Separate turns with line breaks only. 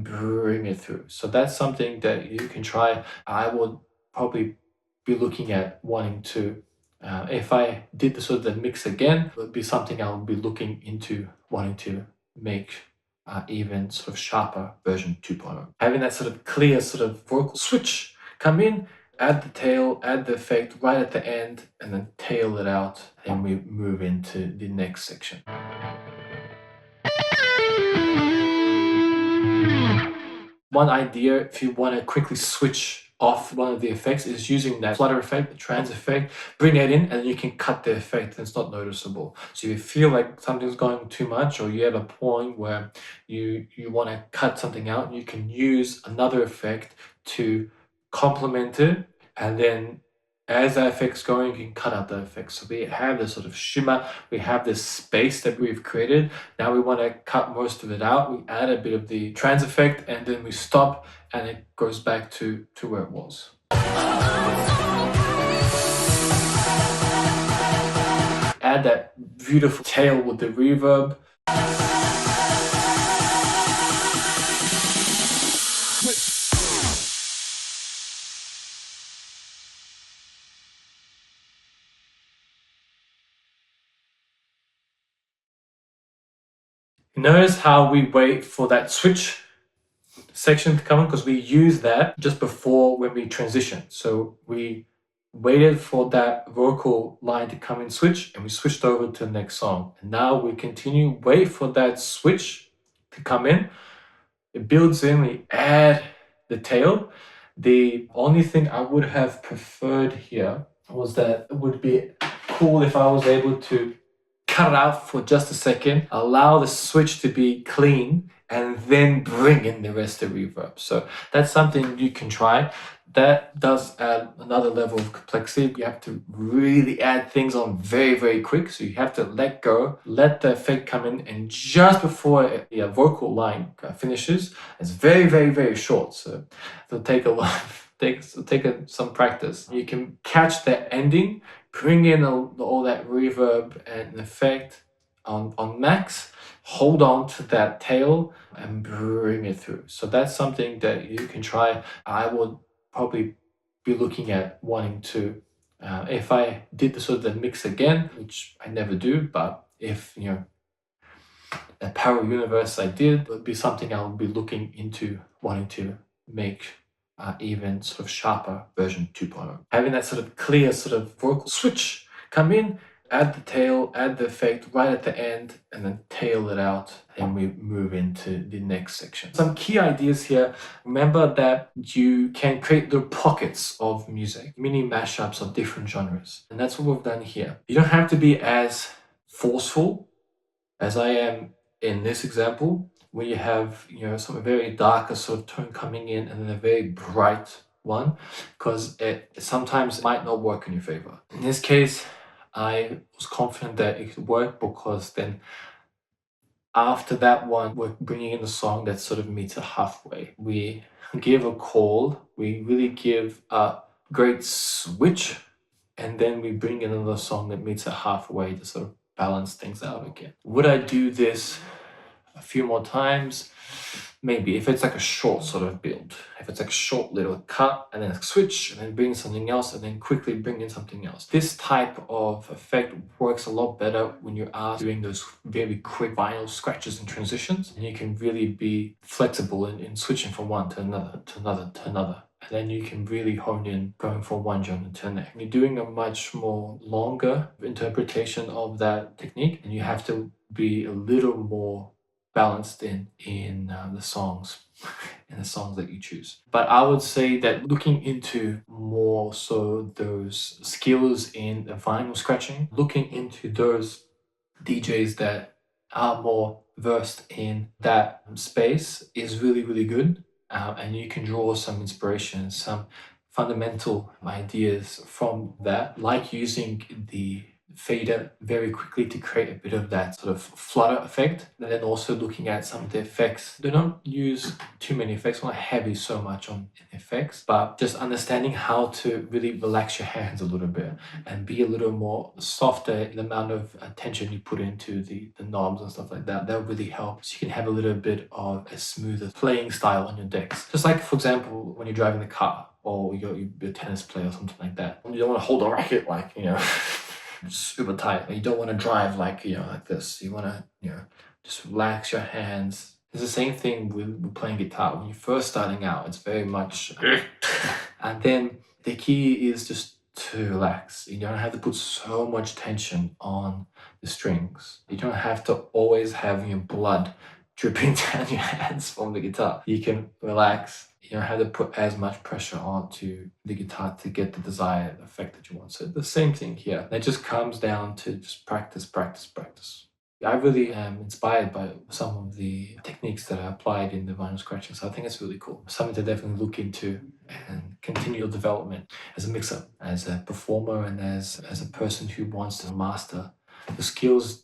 bring it through. So that's something that you can try. I would probably be looking at wanting to, if I did the sort of the mix again, it would be something I would be looking into wanting to make even sort of sharper version 2.0. Having that sort of clear sort of vocal switch come in, add the tail, add the effect right at the end, and then tail it out, and we move into the next section. One idea, if you want to quickly switch off one of the effects, is using that flutter effect, the trans effect, bring it in, and you can cut the effect and it's not noticeable. So if you feel like something's going too much, or you have a point where you want to cut something out, you can use another effect to complement it, and then as that effect's going, you can cut out the effect. So we have this sort of shimmer, we have this space that we've created. Now we want to cut most of it out. We add a bit of the trans effect, and then we stop, and it goes back to where it was. Add that beautiful tail with the reverb. Notice how we wait for that switch section to come in, because we use that just before when we transition. So we waited for that vocal line to come in switch, and we switched over to the next song. And now we continue, wait for that switch to come in. It builds in, we add the tail. The only thing I would have preferred here was that it would be cool if I was able to cut it out for just a second, allow the switch to be clean, and then bring in the rest of the reverb. So that's something you can try. That does add another level of complexity. You have to really add things on very, very quick. So you have to let go, let the effect come in, and just before the vocal line finishes, it's very, very, very short. So it'll take a lot, some practice. You can catch that ending, bring in all that reverb and effect on max, hold on to that tail, and bring it through. So that's something that you can try. I would probably be looking at wanting to, if I did the sort of the mix again, which I never do, but if, you know, a parallel universe I did, it would be something I would be looking into wanting to make even sort of sharper version 2.0. Having that sort of clear sort of vocal switch come in, add the tail, add the effect right at the end, and then tail it out, and we move into the next section. Some key ideas here. Remember that you can create little pockets of music, mini mashups of different genres. And that's what we've done here. You don't have to be as forceful as I am in this example, where you have, you know, some very darker sort of tone coming in and then a very bright one, because it sometimes might not work in your favor. In this case, I was confident that it could work, because then after that one, we're bringing in a song that sort of meets it halfway. We give a call, we really give a great switch, and then we bring in another song that meets it halfway to sort of balance things out again. Would I do this a few more times? Maybe, if it's like a short sort of build. If it's like a short little cut and then a switch and then bring something else and then quickly bring in something else. This type of effect works a lot better when you are doing those very quick vinyl scratches and transitions, and you can really be flexible in switching from one to another, to another, to another. And then you can really hone in going from one genre to the next. You're doing a much more longer interpretation of that technique, and you have to be a little more balanced in the songs and the songs that you choose. But I would say that looking into more so those skills in the vinyl scratching, looking into those DJs that are more versed in that space is really, really good. And you can draw some inspiration, some fundamental ideas from that, like using the fade it very quickly to create a bit of that sort of flutter effect. And then also looking at some of the effects. They don't use too many effects, not heavy so much on effects, but just understanding how to really relax your hands a little bit and be a little more softer in the amount of attention you put into the knobs and stuff like that. That really helps. You can have a little bit of a smoother playing style on your decks. Just like, for example, when you're driving the car or you're a tennis player or something like that. You don't want to hold a racket like, super tight. You don't want to drive like, like this. You want to, just relax your hands. It's the same thing with playing guitar. When you're first starting out, it's very much, and then the key is just to relax. You don't have to put so much tension on the strings. You don't have to always have your blood dripping down your hands from the guitar. You can relax. You don't have to put as much pressure onto the guitar to get the desired effect that you want. So the same thing here. It just comes down to just practice, practice, practice. I really am inspired by some of the techniques that are applied in the vinyl scratching. So I think it's really cool. Something to definitely look into and continue your development as a mixer, as a performer, and as a person who wants to master the skills